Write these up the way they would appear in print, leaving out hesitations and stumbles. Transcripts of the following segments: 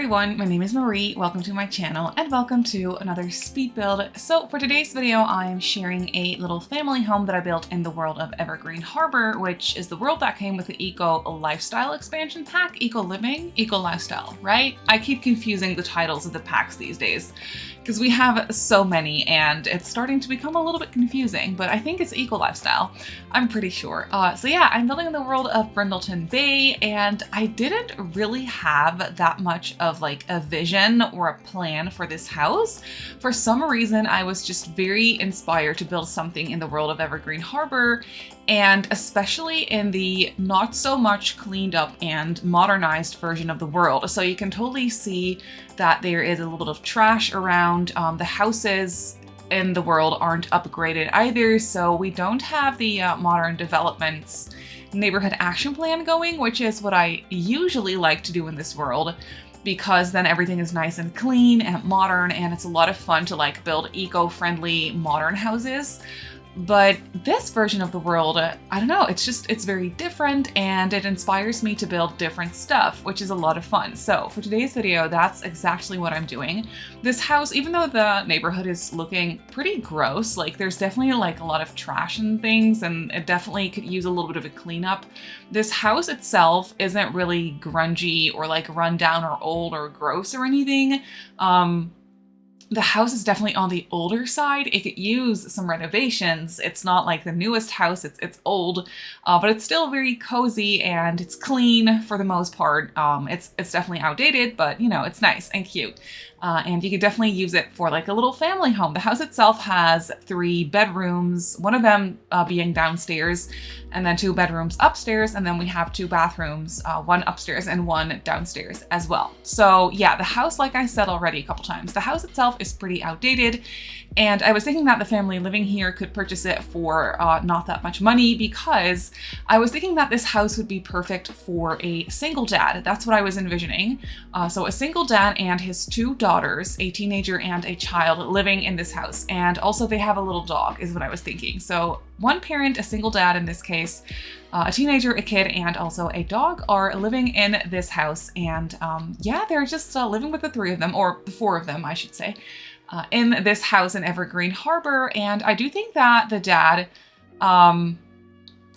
everyone, my name is Marie, welcome to my channel and welcome to another speed build. So for today's video, I am sharing a little family home that I built in the world of Evergreen Harbor, which is the world that came with the Eco Lifestyle expansion pack. Eco Living, Eco Lifestyle, right? I keep confusing the titles of the packs these days because we have so many and it's starting to become a little bit confusing, but I think it's Eco Lifestyle. I'm pretty sure. So yeah, I'm building in the world of Brindleton Bay and I didn't really have that much of like a vision or a plan for this house. For some reason, I was just very inspired to build something in the world of Evergreen Harbor, and especially in the not so much cleaned up and modernized version of the world. So you can totally see that there is a little bit of trash around. The houses in the world aren't upgraded either, so we don't have the modern developments neighborhood action plan going, which is what I usually like to do in this world, because then everything is nice and clean and modern and it's a lot of fun to like build eco-friendly modern houses. But this version of the world, I don't know, it's very different and it inspires me to build different stuff, which is a lot of fun. So for today's video, that's exactly what I'm doing. This house, even though the neighborhood is looking pretty gross, like there's definitely like a lot of trash and things, and it definitely could use a little bit of a cleanup. This house itself isn't really grungy or like run down or old or gross or anything. The house is definitely on the older side. It could use some renovations. It's not like the newest house, it's old, but it's still very cozy and it's clean for the most part. It's definitely outdated, but you know, it's nice and cute. And you could definitely use it for like a little family home. The house itself has 3 bedrooms, one of them being downstairs, and then 2 bedrooms upstairs, and then we have 2 bathrooms, one upstairs and one downstairs as well. So yeah, the house, like I said already a couple times, the house itself is pretty outdated, and I was thinking that the family living here could purchase it for not that much money, because I was thinking that this house would be perfect for a single dad. That's what I was envisioning. So a single dad and his 2 daughters, a teenager and a child, living in this house. And also they have a little dog is what I was thinking. So one parent, a single dad in this case, a teenager, a kid, and also a dog are living in this house. And yeah, they're just living with the 3 of them, or the 4 of them, I should say, in this house in Evergreen Harbor. And I do think that the dad,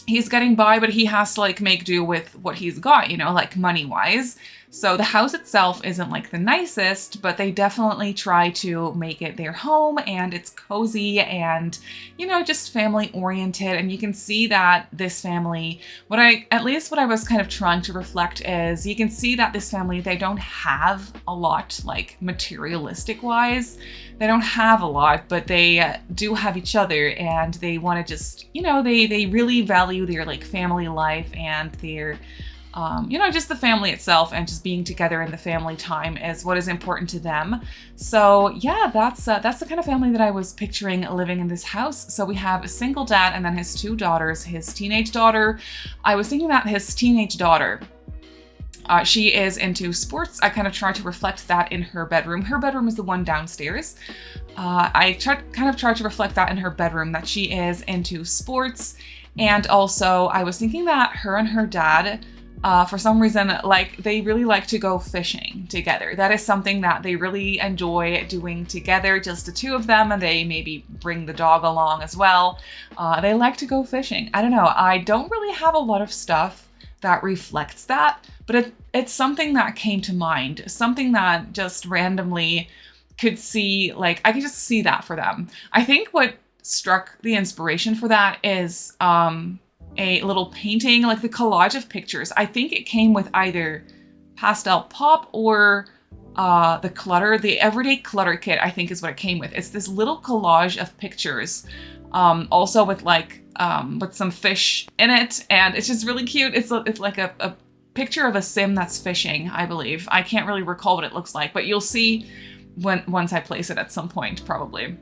he's getting by, but he has to like make do with what he's got, you know, like money-wise. So the house itself isn't like the nicest, but they definitely try to make it their home, and it's cozy and, you know, just family oriented. And you can see that this family, at least what I was kind of trying to reflect is, you can see that this family, they don't have a lot, like materialistic wise. They don't have a lot, but they do have each other, and they want to just, you know, they really value their like family life and their you know, just the family itself, and just being together in the family time is what is important to them. So yeah, that's the kind of family that I was picturing living in this house. So we have a single dad and then his 2 daughters, his teenage daughter. I was thinking that his teenage daughter, she is into sports. I kind of tried to reflect that in her bedroom. Her bedroom is the one downstairs. I kind of tried to reflect that in her bedroom, that she is into sports. And also I was thinking that her and her dad, for some reason, like they really like to go fishing together. That is something that they really enjoy doing together, just the 2 of them, and they maybe bring the dog along as well. They like to go fishing. I don't know. I don't really have a lot of stuff that reflects that, but it's something that came to mind, something that just randomly could see, like I could just see that for them. I think what struck the inspiration for that is, a little painting, like the collage of pictures. I think it came with either pastel pop or the clutter, the everyday clutter kit, I think is what it came with. It's this little collage of pictures, also with like with some fish in it, and it's just really cute. It's like a picture of a sim that's fishing, I believe. I can't really recall what it looks like, but you'll see once I place it at some point, probably.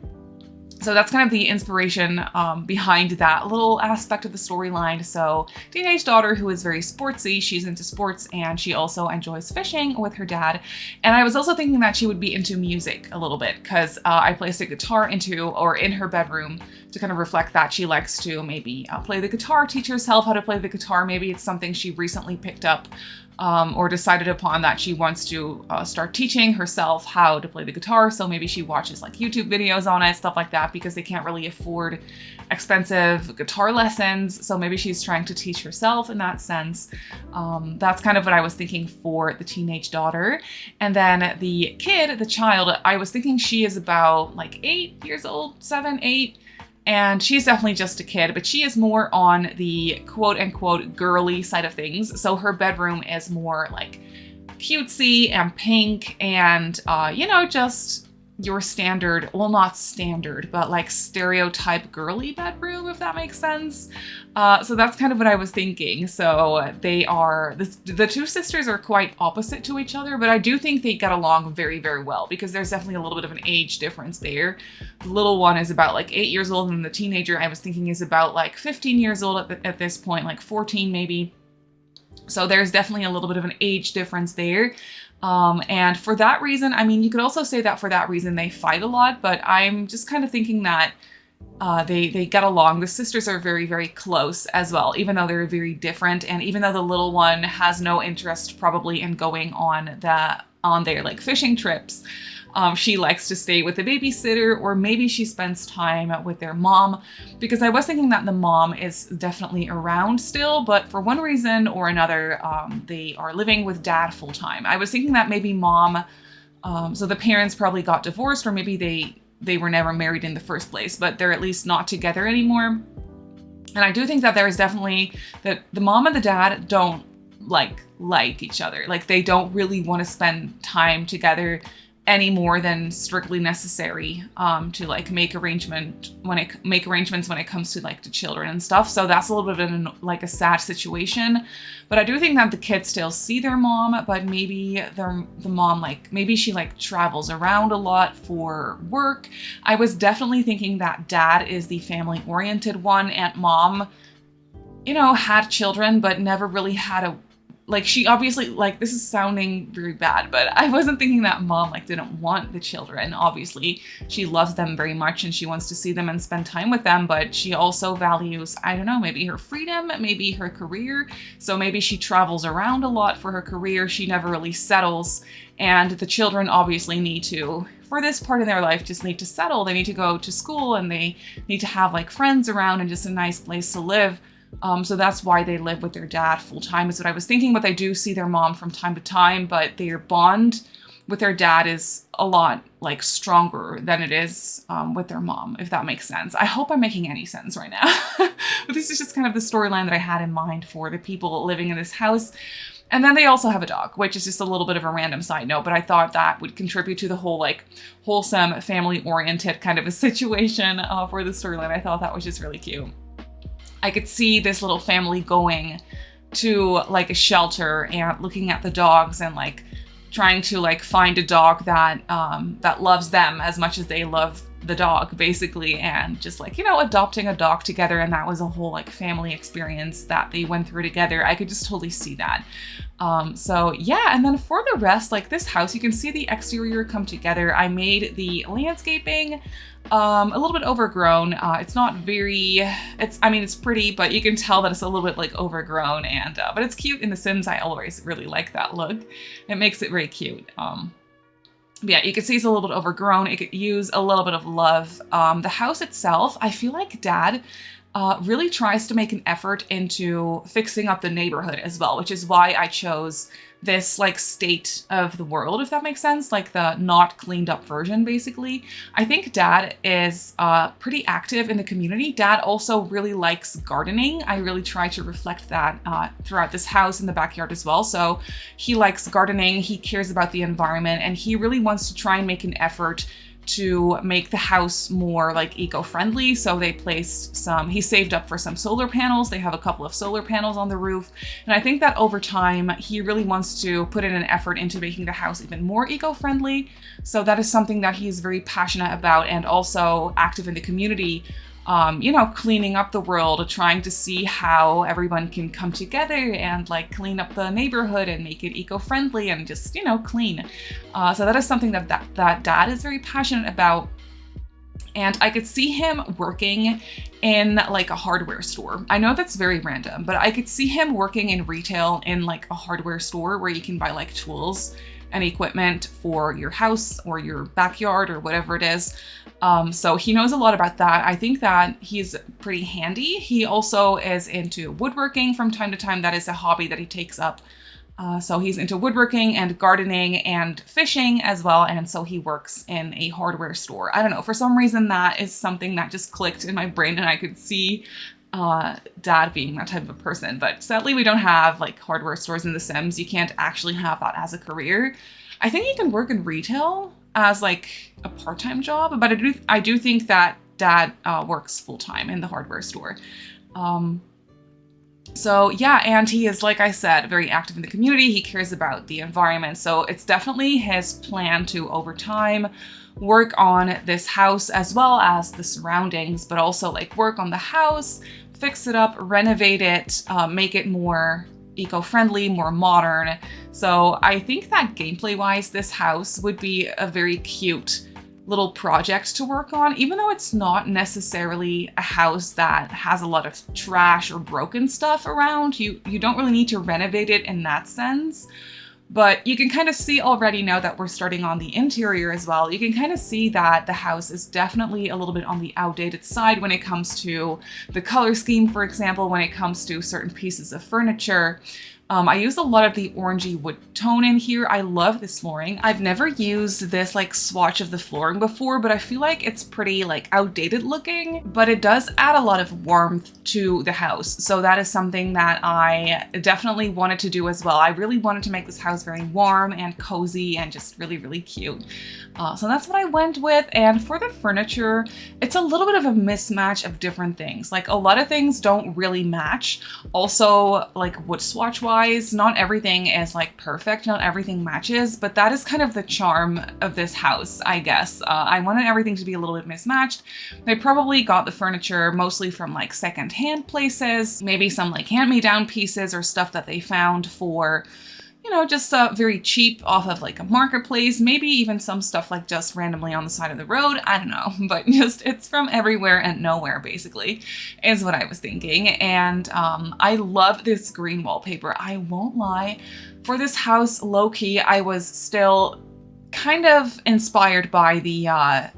So that's kind of the inspiration behind that little aspect of the storyline. So teenage daughter who is very sportsy, she's into sports, and she also enjoys fishing with her dad. And I was also thinking that she would be into music a little bit, because I placed a guitar in her bedroom to kind of reflect that she likes to maybe play the guitar, teach herself how to play the guitar. Maybe it's something she recently picked up or decided upon that she wants to start teaching herself how to play the guitar. So maybe she watches like YouTube videos on it, stuff like that, because they can't really afford expensive guitar lessons. So maybe she's trying to teach herself in that sense. That's kind of what I was thinking for the teenage daughter. And then the kid, the child, I was thinking she is about like 8 years old, 7, 8. And she's definitely just a kid, but she is more on the quote unquote girly side of things. So her bedroom is more like cutesy and pink and, you know, just your standard, well, not standard, but like stereotype girly bedroom, if that makes sense. So that's kind of what I was thinking. So they are, the two sisters are quite opposite to each other, but I do think they get along very, very well because there's definitely a little bit of an age difference there. The little one is about like 8 years old and the teenager I was thinking is about like 15 years old at this point, like 14 maybe. So there's definitely a little bit of an age difference there. And for that reason, I mean, you could also say that for that reason they fight a lot, but I'm just kind of thinking that they get along. The sisters are very, very close as well, even though they're very different. And even though the little one has no interest probably in going on their like fishing trips, she likes to stay with the babysitter, or maybe she spends time with their mom, because I was thinking that the mom is definitely around still, but for one reason or another, they are living with dad full time. I was thinking that maybe mom, so the parents probably got divorced, or maybe they were never married in the first place, but they're at least not together anymore. And I do think that there is definitely that the mom and the dad don't like each other. Like they don't really want to spend time together any more than strictly necessary to like make arrangements when it comes to like the children and stuff. So that's a little bit of like a sad situation. But I do think that the kids still see their mom, but maybe the mom, like maybe she like travels around a lot for work. I was definitely thinking that dad is the family oriented one, and mom, you know, had children but never really had a, like she obviously, like this is sounding very bad, but I wasn't thinking that mom like didn't want the children. Obviously she loves them very much and she wants to see them and spend time with them, but she also values, I don't know, maybe her freedom, maybe her career. So maybe she travels around a lot for her career. She never really settles, and the children obviously need to, for this part in their life, just need to settle. They need to go to school and they need to have like friends around and just a nice place to live. So that's why they live with their dad full time is what I was thinking, but they do see their mom from time to time, but their bond with their dad is a lot like stronger than it is with their mom, if that makes sense. I hope I'm making any sense right now. But this is just kind of the storyline that I had in mind for the people living in this house. And then they also have a dog, which is just a little bit of a random side note, but I thought that would contribute to the whole like wholesome family-oriented kind of a situation for the storyline. I thought that was just really cute. I could see this little family going to like a shelter and looking at the dogs and like trying to like find a dog that that loves them as much as they love the dog, basically, and just like, you know, adopting a dog together. And that was a whole like family experience that they went through together. I could just totally see that. So yeah, and then for the rest, like this house, you can see the exterior come together. I made the landscaping a little bit overgrown. It's not very, I mean, it's pretty, but you can tell that it's a little bit like overgrown, and but it's cute in The Sims. I always really like that look. It makes it very cute. Yeah, you can see it's a little bit overgrown. It could use a little bit of love. The house itself, I feel like Dad really tries to make an effort into fixing up the neighborhood as well, which is why I chose this like state of the world, if that makes sense, like the not cleaned up version, basically. I think Dad is pretty active in the community. Dad also really likes gardening. I really try to reflect that throughout this house in the backyard as well. So he likes gardening, he cares about the environment, and he really wants to try and make an effort to make the house more like eco-friendly. So they placed he saved up for some solar panels. They have a couple of solar panels on the roof. And I think that over time, he really wants to put in an effort into making the house even more eco-friendly. So that is something that he's very passionate about, and also active in the community, you know, cleaning up the world, trying to see how everyone can come together and like clean up the neighborhood and make it eco-friendly and just, you know, clean. So that is something that Dad is very passionate about. And I could see him working in like a hardware store. I know that's very random, but I could see him working in retail in like a hardware store where you can buy like tools and equipment for your house or your backyard or whatever it is. So he knows a lot about that. I think that he's pretty handy. He also is into woodworking from time to time. That is a hobby that he takes up. So he's into woodworking and gardening and fishing as well. And so he works in a hardware store. I don't know, for some reason that is something that just clicked in my brain, and I could see Dad being that type of person. But sadly, we don't have like hardware stores in The Sims. You can't actually have that as a career. I think you can work in retail as like a part-time job, but I do think that Dad works full-time in the hardware store. So yeah, and he is, like I said, very active in the community. He cares about the environment. So it's definitely his plan to, over time, work on this house as well as the surroundings, but also like work on the house, fix it up, renovate it, make it more eco-friendly, more modern. So I think that gameplay-wise, this house would be a very cute little project to work on, even though it's not necessarily a house that has a lot of trash or broken stuff around. You don't really need to renovate it in that sense. But you can kind of see already, now that we're starting on the interior as well, you can kind of see that the house is definitely a little bit on the outdated side when it comes to the color scheme, for example, when it comes to certain pieces of furniture. I used a lot of the orangey wood tone in here. I love this flooring. I've never used this like swatch of the flooring before, but I feel like it's pretty like outdated looking, but it does add a lot of warmth to the house. So that is something that I definitely wanted to do as well. I really wanted to make this house very warm and cozy and just really, really cute. So that's what I went with. And for the furniture, it's a little bit of a mismatch of different things. Like a lot of things don't really match. Also, like wood swatch wise, not everything is like perfect, not everything matches, but that is kind of the charm of this house, I guess. I wanted everything to be a little bit mismatched. They probably got the furniture mostly from like secondhand places, maybe some like hand-me-down pieces or stuff that they found for, you know, just very cheap off of like a marketplace, maybe even some stuff like just randomly on the side of the road. I don't know, but just it's from everywhere and nowhere basically is what I was thinking. And I love this green wallpaper. I won't lie, for this house, low-key, I was still kind of inspired by the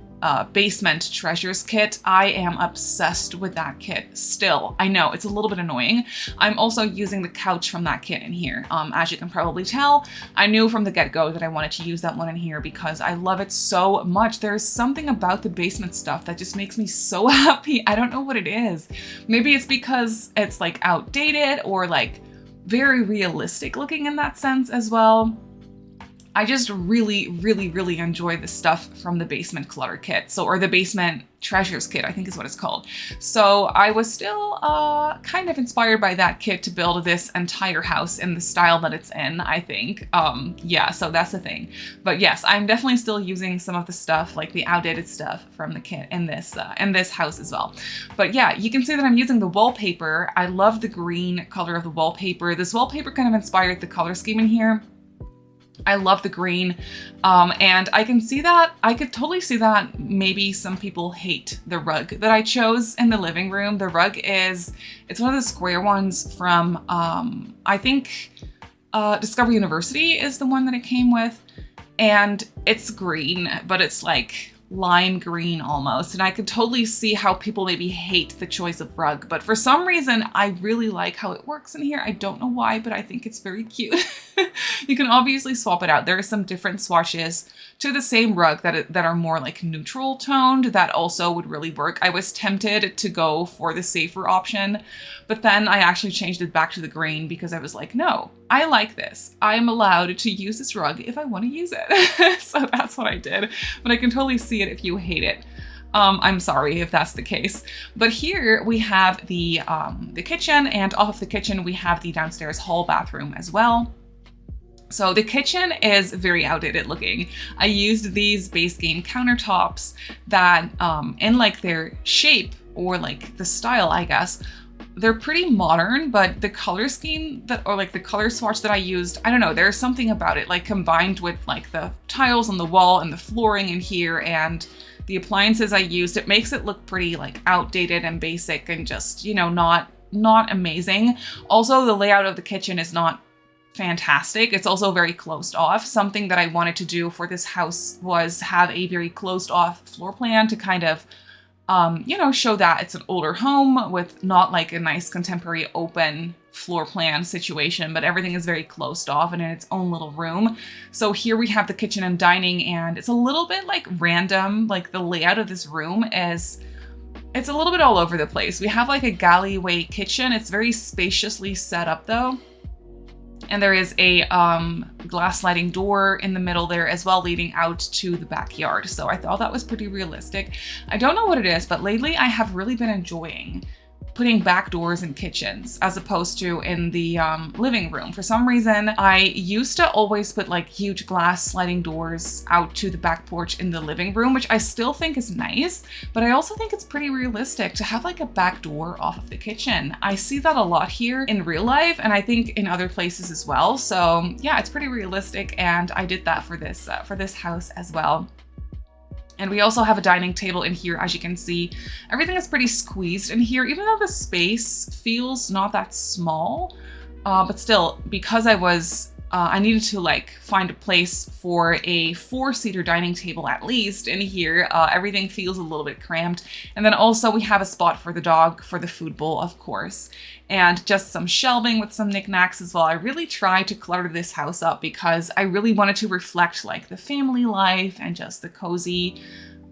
basement treasures kit. I am obsessed with that kit still. I know it's a little bit annoying. I'm also using the couch from that kit in here. As you can probably tell, I knew from the get-go that I wanted to use that one in here because I love it so much. There's something about the basement stuff that just makes me so happy. I don't know what it is. Maybe it's because it's like outdated or like very realistic looking in that sense as well. I just really, really, really enjoy the stuff from the basement clutter kit. So, or the basement treasures kit, I think is what it's called. So I was still kind of inspired by that kit to build this entire house in the style that it's in, I think. Yeah, so that's the thing. But yes, I'm definitely still using some of the stuff, like the outdated stuff from the kit in this house as well. But yeah, you can see that I'm using the wallpaper. I love the green color of the wallpaper. This wallpaper kind of inspired the color scheme in here. I love the green, and I can see that, I could totally see that maybe some people hate the rug that I chose in the living room. The rug it's one of the square ones from, I think Discovery University is the one that it came with, and it's green, but it's like lime green almost, and I could totally see how people maybe hate the choice of rug, but for some reason I really like how it works in here. I don't know why, but I think it's very cute. You can obviously swap it out. There are some different swatches to the same rug that are more like neutral toned that also would really work. I was tempted to go for the safer option, but then I actually changed it back to the green because I was like, no, I like this. I'm allowed to use this rug if I want to use it. So that's what I did, but I can totally see it if you hate it. I'm sorry if that's the case. But here we have the kitchen, and off of the kitchen we have the downstairs hall bathroom as well. So the kitchen is very outdated looking. I used these base game countertops that, in like their shape or like the style, I guess, they're pretty modern, but the color scheme or like the color swatch that I used, I don't know, there's something about it, like combined with like the tiles on the wall and the flooring in here and the appliances I used, it makes it look pretty like outdated and basic and just, you know, not amazing. Also, the layout of the kitchen is not fantastic. It's also very closed off. Something that I wanted to do for this house was have a very closed off floor plan to kind of, you know, show that it's an older home with not like a nice contemporary open floor plan situation, but everything is very closed off and in its own little room. So here we have the kitchen and dining, and it's a little bit like random. Like the layout of this room is, it's a little bit all over the place. We have like a galleyway kitchen. It's very spaciously set up though. And there is a glass sliding door in the middle there as well, leading out to the backyard. So I thought that was pretty realistic. I don't know what it is, but lately I have really been enjoying putting back doors in kitchens as opposed to in the living room. For some reason, I used to always put like huge glass sliding doors out to the back porch in the living room, which I still think is nice, but I also think it's pretty realistic to have like a back door off of the kitchen. I see that a lot here in real life, and I think in other places as well. So yeah, it's pretty realistic, and I did that for this house as well. And we also have a dining table in here. As you can see, everything is pretty squeezed in here, even though the space feels not that small. But still, because I needed to like find a place for a 4-seater dining table at least in here. Everything feels a little bit cramped. And then also we have a spot for the dog for the food bowl, of course, and just some shelving with some knickknacks as well. I really tried to clutter this house up because I really wanted to reflect like the family life and just the cozy,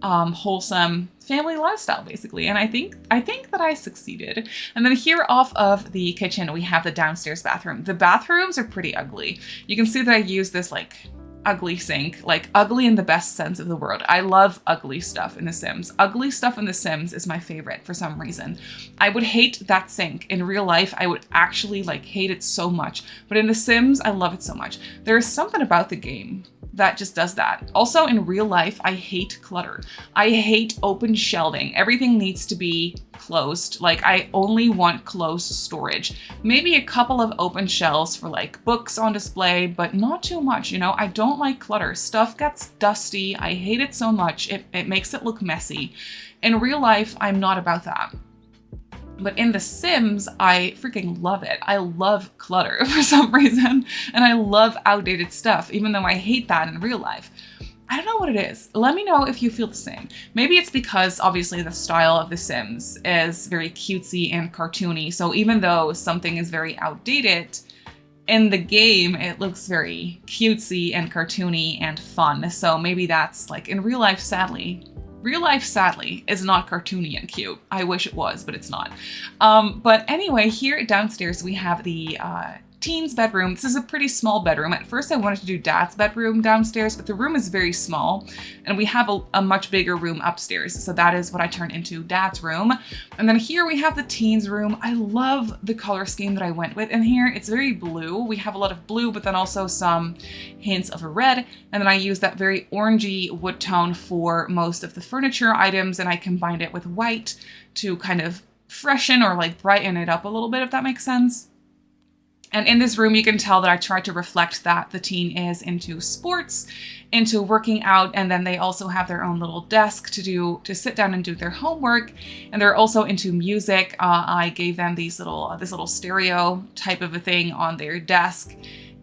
wholesome family lifestyle basically. And I think that I succeeded. And then here off of the kitchen, we have the downstairs bathroom. The bathrooms are pretty ugly. You can see that I use this like ugly sink, like ugly in the best sense of the word. I love ugly stuff in The Sims. Ugly stuff in The Sims is my favorite for some reason. I would hate that sink in real life. I would actually like hate it so much, but in The Sims, I love it so much. There is something about the game that just does that. Also in real life, I hate clutter. I hate open shelving. Everything needs to be closed. Like I only want closed storage. Maybe a couple of open shelves for like books on display, but not too much, you know? I don't like clutter. Stuff gets dusty. I hate it so much. It makes it look messy. In real life, I'm not about that. But in The Sims, I freaking love it. I love clutter for some reason, and I love outdated stuff, even though I hate that in real life. I don't know what it is. Let me know if you feel the same. Maybe it's because obviously the style of The Sims is very cutesy and cartoony, so even though something is very outdated, in the game, it looks very cutesy and cartoony and fun. So maybe that's like in real life, sadly, is not cartoony and cute. I wish it was, but it's not. But anyway, here downstairs we have the teens bedroom. This is a pretty small bedroom. At first I wanted to do Dad's bedroom downstairs, but the room is very small and we have a much bigger room upstairs. So that is what I turned into Dad's room. And then here we have the teens room. I love the color scheme that I went with in here. It's very blue. We have a lot of blue, but then also some hints of a red. And then I use that very orangey wood tone for most of the furniture items, and I combined it with white to kind of freshen or like brighten it up a little bit, if that makes sense. And in this room, you can tell that I tried to reflect that the teen is into sports, into working out, and then they also have their own little desk to sit down and do their homework. And they're also into music. I gave them this little stereo type of a thing on their desk,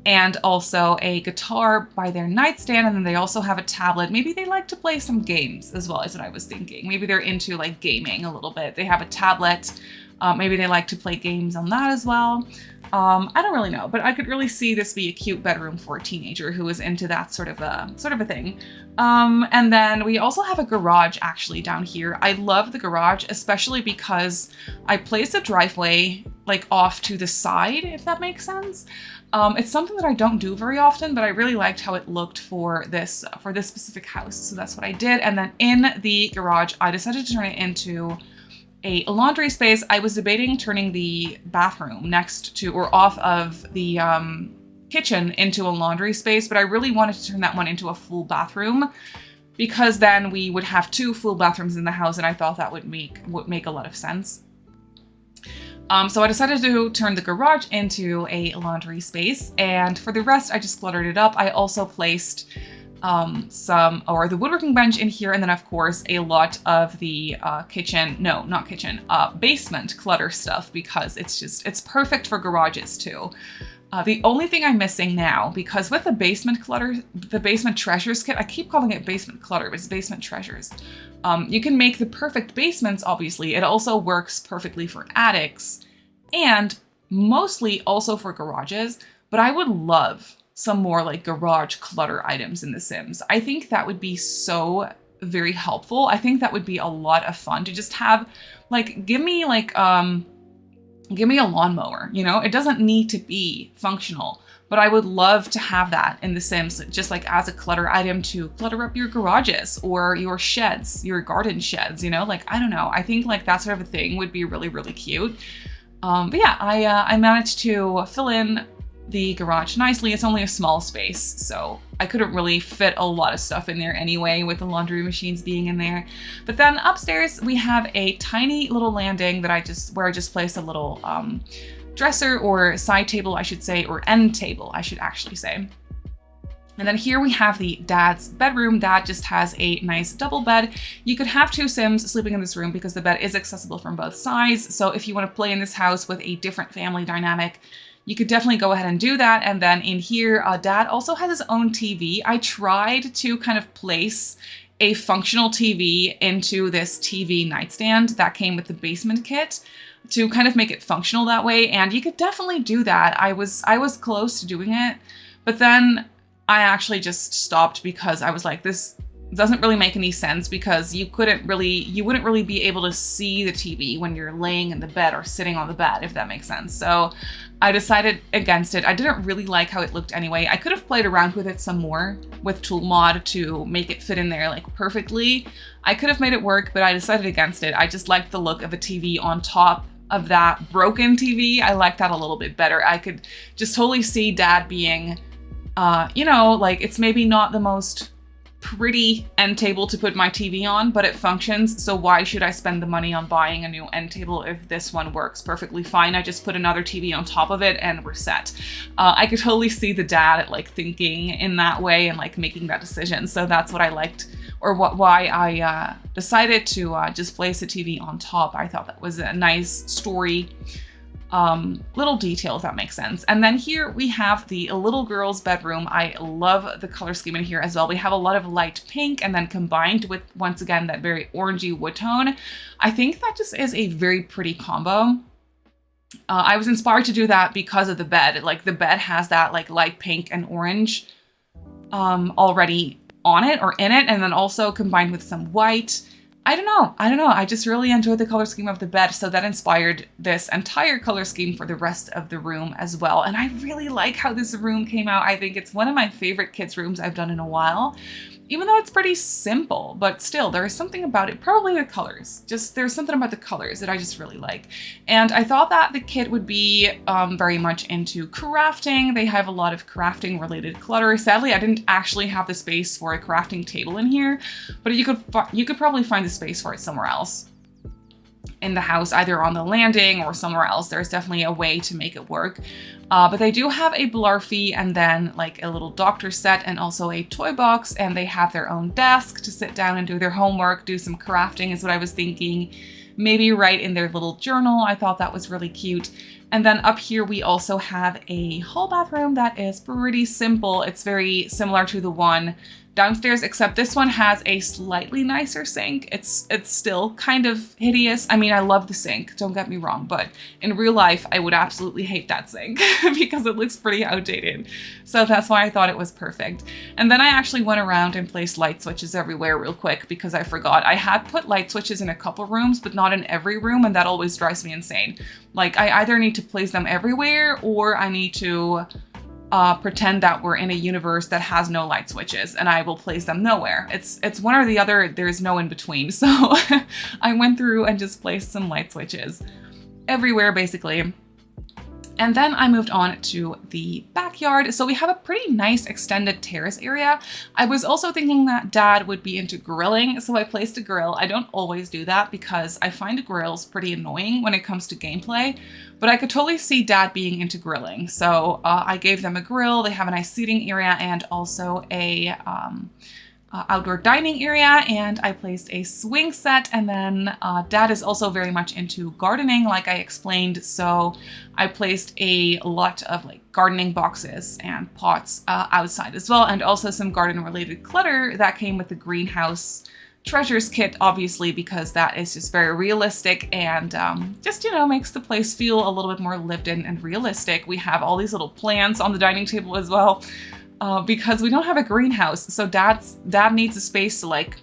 and also a guitar by their nightstand. And then they also have a tablet. Maybe they like to play some games as well, is what I was thinking. Maybe they're into like gaming a little bit. They have a tablet. Maybe they like to play games on that as well. I don't really know, but I could really see this be a cute bedroom for a teenager who is into that sort of a thing. And then we also have a garage actually down here. I love the garage, especially because I placed a driveway like off to the side, if that makes sense. It's something that I don't do very often, but I really liked how it looked for this specific house. So that's what I did. And then in the garage, I decided to turn it into a laundry space. I was debating turning the bathroom next to or off of the kitchen into a laundry space, but I really wanted to turn that one into a full bathroom because then we would have 2 full bathrooms in the house, and I thought that would make a lot of sense. So I decided to turn the garage into a laundry space, and for the rest, I just cluttered it up. I also placed the woodworking bench in here, and then of course a lot of the basement clutter stuff, because it's perfect for garages too. The only thing I'm missing now, because with the basement treasures kit, I keep calling it basement clutter, but it's basement treasures. You can make the perfect basements, obviously. It also works perfectly for attics and mostly also for garages, but I would love some more like garage clutter items in The Sims. I think that would be so very helpful. I think that would be a lot of fun to just have, like, give me a lawnmower, you know? It doesn't need to be functional, but I would love to have that in The Sims, just like as a clutter item to clutter up your garages or your sheds, your garden sheds, you know? Like, I don't know. I think like that sort of a thing would be really, really cute. But yeah, I managed to fill in the garage nicely. It's only a small space, so I couldn't really fit a lot of stuff in there anyway with the laundry machines being in there. But then upstairs we have a tiny little landing that where I just placed a little dresser or side table, I should say, or end table, I should actually say. And then here we have the dad's bedroom. Dad just has a nice double bed. You could have 2 Sims sleeping in this room because the bed is accessible from both sides. So if you want to play in this house with a different family dynamic, you could definitely go ahead and do that. And then in here, Dad also has his own TV. I tried to kind of place a functional TV into this TV nightstand that came with the basement kit to kind of make it functional that way. And you could definitely do that. I was close to doing it, but then I actually just stopped because I was like, this doesn't really make any sense, because you wouldn't really be able to see the TV when you're laying in the bed or sitting on the bed, if that makes sense. So I decided against it. I didn't really like how it looked anyway. I could have played around with it some more with Tool Mod to make it fit in there like perfectly. I could have made it work, but I decided against it. I just liked the look of a TV on top of that broken TV. I liked that a little bit better. I could just totally see Dad being, you know, like, it's maybe not the most pretty end table to put my TV on, but it functions. So why should I spend the money on buying a new end table if this one works perfectly fine? I just put another TV on top of it and we're set. I could totally see the dad like thinking in that way and like making that decision. So that's what I liked, or why I decided to just place a TV on top. I thought that was a nice story little detail, if that makes sense. And then here we have the little girl's bedroom. I love the color scheme in here as well. We have a lot of light pink, and then combined with, once again, that very orangey wood tone. I think that just is a very pretty combo. I was inspired to do that because of the bed. Like, the bed has that like light pink and orange already on it or in it, and then also combined with some white. I don't know. I just really enjoyed the color scheme of the bed, so that inspired this entire color scheme for the rest of the room as well. And I really like how this room came out. I think it's one of my favorite kids' rooms I've done in a while, even though it's pretty simple, but still there is something about it. Probably the colors. Just there's something about the colors that I just really like. And I thought that the kit would be very much into crafting. They have a lot of crafting related clutter. Sadly, I didn't actually have the space for a crafting table in here, but you could probably find the space for it somewhere else in the house, either on the landing or somewhere else. There's definitely a way to make it work. But they do have a Blarfy and then like a little doctor set and also a toy box, and they have their own desk to sit down and do their homework, do some crafting is what I was thinking. Maybe write in their little journal. I thought that was really cute. And then up here we also have a hall bathroom that is pretty simple. It's very similar to the one downstairs, except this one has a slightly nicer sink. It's still kind of hideous. I mean, I love the sink, don't get me wrong, but in real life, I would absolutely hate that sink because it looks pretty outdated. So that's why I thought it was perfect. And then I actually went around and placed light switches everywhere real quick because I forgot. I had put light switches in a couple rooms, but not in every room, and that always drives me insane. Like, I either need to place them everywhere or I need to pretend that we're in a universe that has no light switches, and I will place them nowhere. It's one or the other. There's no in between. So I went through and just placed some light switches everywhere, basically. And then I moved on to the backyard. So we have a pretty nice extended terrace area. I was also thinking that Dad would be into grilling, so I placed a grill. I don't always do that because I find grills pretty annoying when it comes to gameplay, but I could totally see Dad being into grilling. So I gave them a grill. They have a nice seating area and also a outdoor dining area, and I placed a swing set. And then Dad is also very much into gardening, like I explained, so I placed a lot of like gardening boxes and pots outside as well, and also some garden related clutter that came with the greenhouse treasures kit, obviously, because that is just very realistic and just, you know, makes the place feel a little bit more lived in and realistic. We have all these little plants on the dining table as well. Because we don't have a greenhouse, so Dad needs a space to like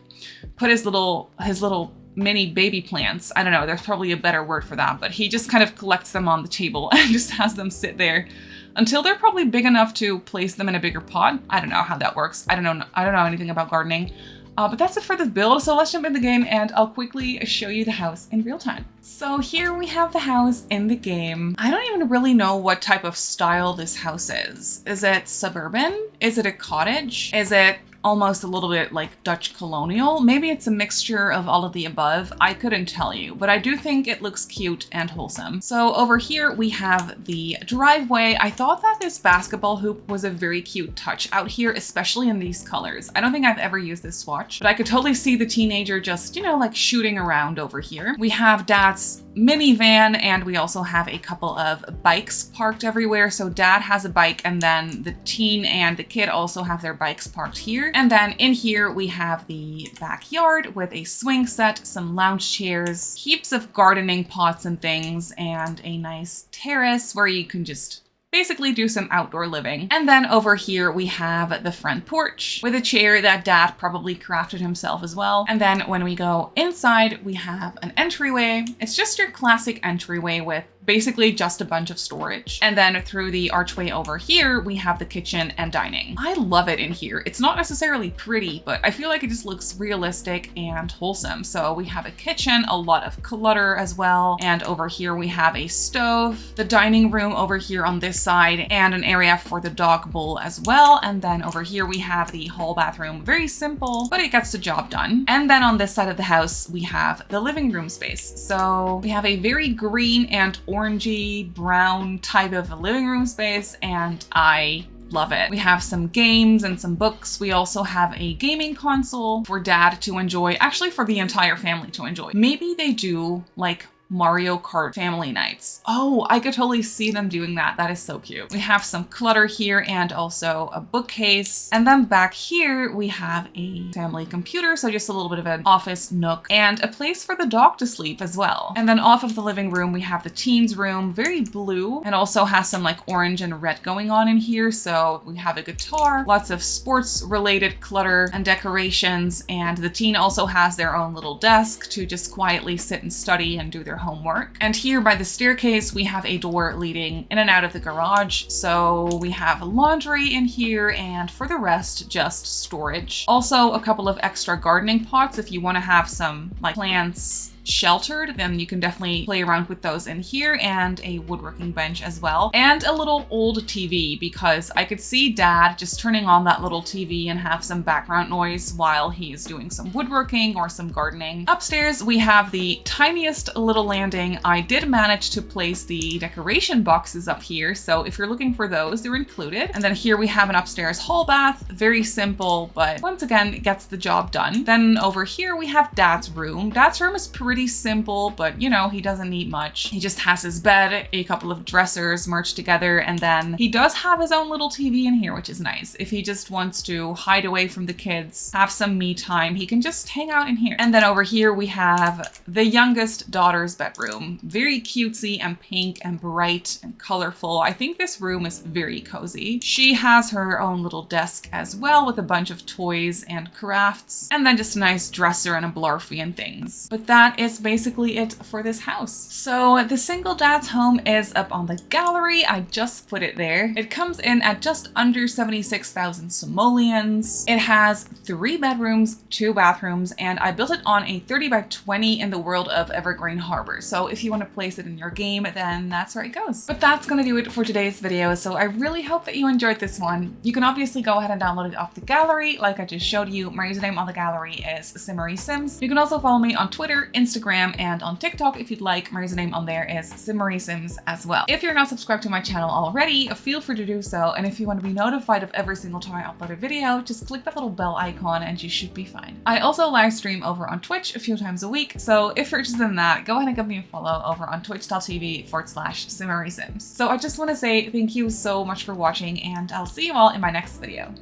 put his little mini baby plants. I don't know, there's probably a better word for that, but he just kind of collects them on the table and just has them sit there until they're probably big enough to place them in a bigger pot. I don't know how that works. I don't know anything about gardening. But that's it for this build, so let's jump in the game and I'll quickly show you the house in real time. So here we have the house in the game. I don't even really know what type of style this house is. Is it suburban? Is it a cottage? Is it almost a little bit like Dutch colonial? Maybe it's a mixture of all of the above. I couldn't tell you, but I do think it looks cute and wholesome. So over here we have the driveway. I thought that this basketball hoop was a very cute touch out here, especially in these colors. I don't think I've ever used this swatch, but I could totally see the teenager just, you know, like shooting around over here. We have Dad's minivan, and we also have a couple of bikes parked everywhere. So Dad has a bike, and then the teen and the kid also have their bikes parked here. And then in here we have the backyard with a swing set, some lounge chairs, heaps of gardening pots and things, and a nice terrace where you can just basically do some outdoor living. And then over here we have the front porch with a chair that Dad probably crafted himself as well. And then when we go inside, we have an entryway. It's just your classic entryway with basically just a bunch of storage. And then through the archway over here, we have the kitchen and dining. I love it in here. It's not necessarily pretty, but I feel like it just looks realistic and wholesome. So we have a kitchen, a lot of clutter as well. And over here we have a stove, the dining room over here on this side, and an area for the dog bowl as well. And then over here we have the hall bathroom. Very simple, but it gets the job done. And then on this side of the house, we have the living room space. So we have a very green and orangey brown type of a living room space, and I love it. We have some games and some books. We also have a gaming console for Dad to enjoy, actually for the entire family to enjoy. Maybe they do like Mario Kart family nights. Oh, I could totally see them doing that. That is so cute. We have some clutter here and also a bookcase. And then back here, we have a family computer. So just a little bit of an office nook and a place for the dog to sleep as well. And then off of the living room, we have the teens room, very blue, and also has some like orange and red going on in here. So we have a guitar, lots of sports related clutter and decorations. And the teen also has their own little desk to just quietly sit and study and do their homework. And here by the staircase, we have a door leading in and out of the garage. So we have laundry in here, and for the rest, just storage. Also a couple of extra gardening pots if you want to have some like plants sheltered, then you can definitely play around with those in here, and a woodworking bench as well, and a little old TV, because I could see Dad just turning on that little TV and have some background noise while he's doing some woodworking or some gardening. Upstairs we have the tiniest little landing. I did manage to place the decoration boxes up here, so if you're looking for those, they're included. And then here we have an upstairs hall bath, very simple, but once again it gets the job done. Then over here we have Dad's room. Dad's room is pretty simple, but you know, he doesn't need much. He just has his bed, a couple of dressers merged together, and then he does have his own little TV in here, which is nice. If he just wants to hide away from the kids, have some me time, he can just hang out in here. And then over here we have the youngest daughter's bedroom. Very cutesy and pink and bright and colorful. I think this room is very cozy. She has her own little desk as well with a bunch of toys and crafts, and then just a nice dresser and a blarfy and things. But that that is basically it for this house. So the single dad's home is up on the gallery. I just put it there. It comes in at just under 76,000 simoleons. It has 3 bedrooms, 2 bathrooms, and I built it on a 30 by 20 in the world of Evergreen Harbor. So if you want to place it in your game, then that's where it goes. But that's gonna do it for today's video. So I really hope that you enjoyed this one. You can obviously go ahead and download it off the gallery. Like I just showed you, my username on the gallery is Simmary Sims. You can also follow me on Twitter, Instagram, and on TikTok if you'd like. My username on there is Simmary Sims as well. If you're not subscribed to my channel already, feel free to do so. And if you want to be notified of every single time I upload a video, just click that little bell icon and you should be fine. I also live stream over on Twitch a few times a week. So if you're interested in that, go ahead and give me a follow over on twitch.tv/SimmarySims. So I just want to say thank you so much for watching, and I'll see you all in my next video.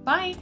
Bye!